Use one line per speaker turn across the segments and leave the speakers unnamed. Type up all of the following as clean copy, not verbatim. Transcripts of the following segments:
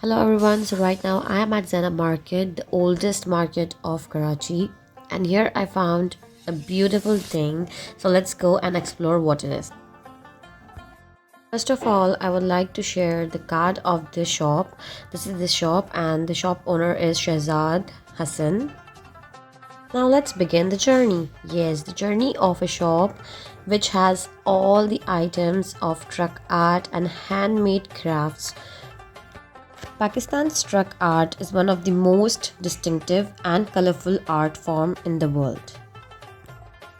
Hello everyone, so right now I am at Zena Market, the oldest market of Karachi, and here I found a beautiful thing. So let's go and explore what it is. First of all, I would like to share the card of this shop. This is the shop and the shop owner is Shahzad Hassan. Now let's begin the journey. Yes, the journey of a shop which has all the items of truck art and handmade crafts. Pakistan's truck art is one of the most distinctive and colorful art form in the world.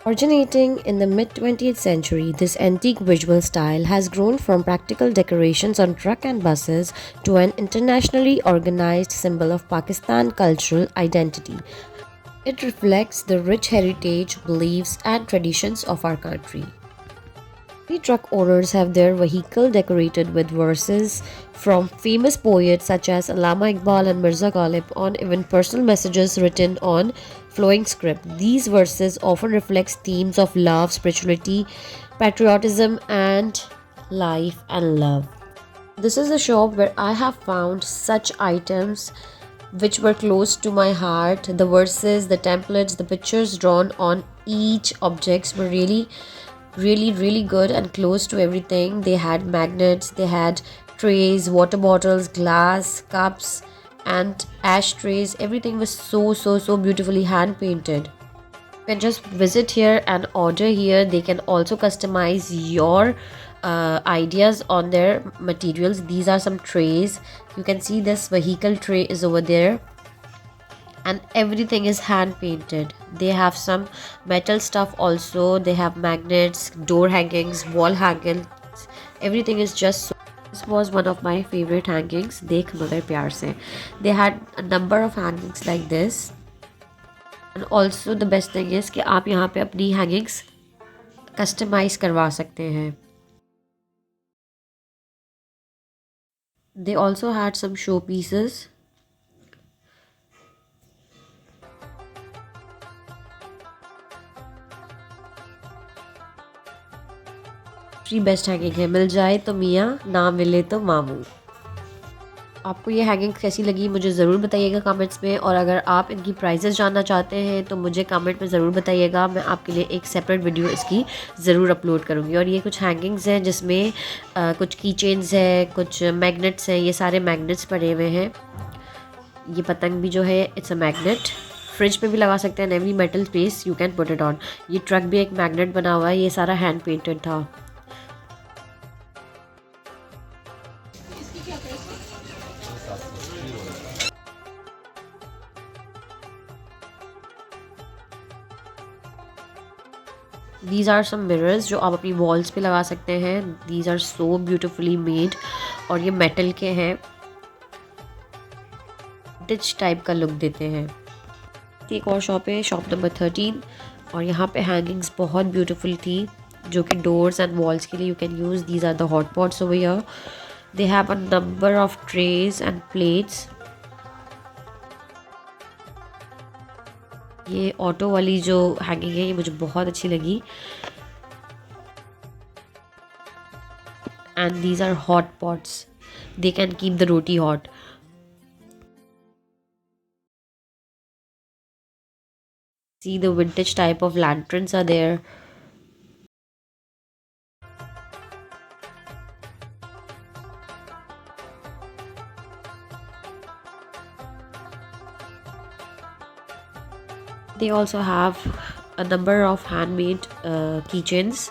Originating in the mid 20th century, this antique visual style has grown from practical decorations on truck and buses to an internationally organized symbol of Pakistan cultural identity. It reflects the rich heritage, beliefs, and traditions of our country. Many truck owners have their vehicle decorated with verses from famous poets such as Allama Iqbal and Mirza Ghalib on even personal messages written on flowing script. These verses often reflect themes of love, spirituality, patriotism, and life and love. This is a shop where I have found such items which were close to my heart. The verses, the templates, the pictures drawn on each objects were really good and close to everything. They had magnets, they had trays, water bottles, glass, cups, and ashtrays. Everything was so beautifully hand painted. You can just visit here and order here. They can also customize your ideas on their materials. These are some trays. You can see this vehicle tray is over there, and everything is hand painted. They have some metal stuff also. They have magnets, door hangings, wall hangings. Everything is just so. This was one of my favorite hangings. Dekh magar pyar se. They had a number of hangings like this. And also the best thing is कि आप यहाँ पे अपनी hangings customize करवा सकते हैं. They also had some show pieces. Free best hanging है, मिल जाए तो मियाँ, ना मिले तो मामू. आपको ये हैंगिंग कैसी लगी मुझे ज़रूर बताइएगा कमेंट्स में, और अगर आप इनकी प्राइसेस जानना चाहते हैं तो मुझे कमेंट में ज़रूर बताइएगा. मैं आपके लिए एक सेपरेट वीडियो इसकी ज़रूर अपलोड करूँगी. और ये कुछ हैंगिंग्स हैं जिसमें कुछ की चेन्स है, कुछ मैग्नेट्स हैं. ये सारे मैग्नेट्स पड़े हुए हैं. ये पतंग भी जो है इट्स अ मैग्नेट. फ्रिज पे भी लगा सकते हैं. Every metal piece you can put it on. ये ट्रक भी एक मैग्नेट बना हुआ है. ये सारा हैंड पेंटेड था. These are some mirrors जो आप अपनी वॉल्स पे लगा सकते हैं. These are so beautifully made और ये मेटल के हैं. डिच टाइप का लुक देते हैं. एक और शॉप है, शॉप नंबर 13, और यहाँ पे हैंगिंग्स बहुत ब्यूटीफुल थी जो कि डोर्स एंड वॉल्स के लिए you can use. These are the hot pots over here. They have a number of trays and plates. ये ऑटो वाली जो हैंगिंग है ये मुझे बहुत अच्छी लगी. And these are hot pots. They can keep the roti hot. See, the vintage type of lanterns are there. They also have a number of handmade keychains.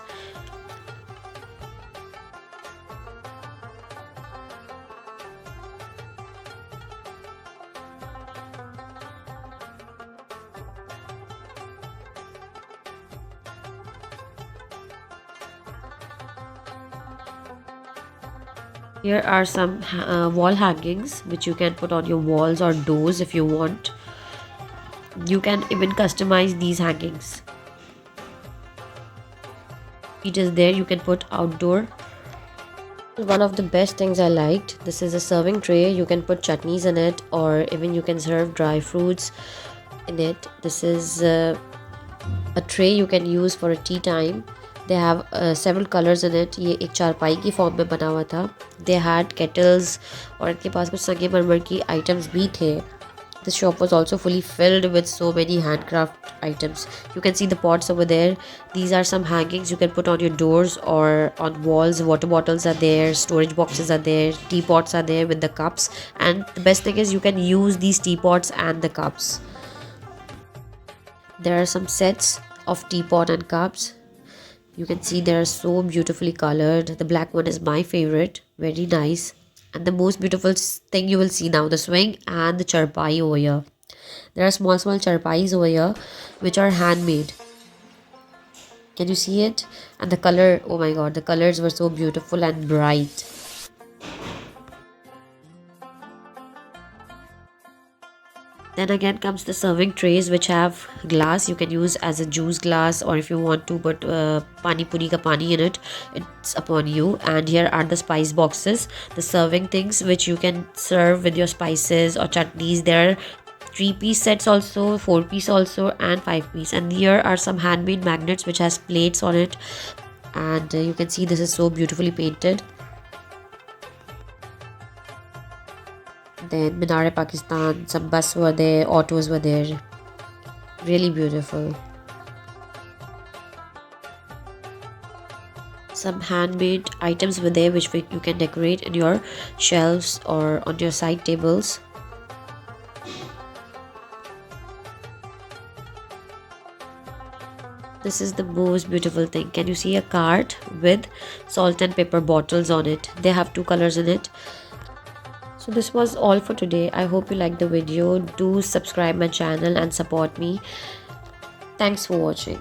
Here are some wall hangings which you can put on your walls or doors if you want. You can even customize these hangings. It is there, you can put outdoor. One of the best things I liked, this is a serving tray. You can put chutneys in it, or even you can serve dry fruits in it. This is a tray you can use for a tea time. They have several colors in it. ये एक चारपाई की form में बना हुआ था. They had kettles और इनके पास कुछ संगमरमर की items भी थे. The shop was also fully filled with so many handcraft items. You can see the pots over there. These are some hangings you can put on your doors or on walls. Water bottles are there, storage boxes are there, teapots are there with the cups. And the best thing is you can use these teapots and the cups. There are some sets of teapot and cups. You can see they are so beautifully colored. The black one is my favorite. Very nice. And the most beautiful thing you will see now, the swing and the charpai over here. There are small charpais over here which are handmade. Can you see it? And the color, oh my god, the colors were so beautiful and bright. Then again comes the serving trays which have glass. You can use as a juice glass, or if you want to put pani puri ka pani in it, it's upon you. And here are the spice boxes, the serving things which you can serve with your spices or chutneys. There are 3-piece sets also, 4-piece also, and 5-piece. And here are some handmade magnets which has plates on it. And you can see this is so beautifully painted. Then Minar Pakistan, some bus were there, autos were there. Really beautiful. Some handmade items were there which you can decorate in your shelves or on your side tables. This is the most beautiful thing. Can you see a cart with salt and pepper bottles on it? They have 2 colors in it. So this was all for today. I hope you liked the video. Do subscribe my channel and support me. Thanks for watching.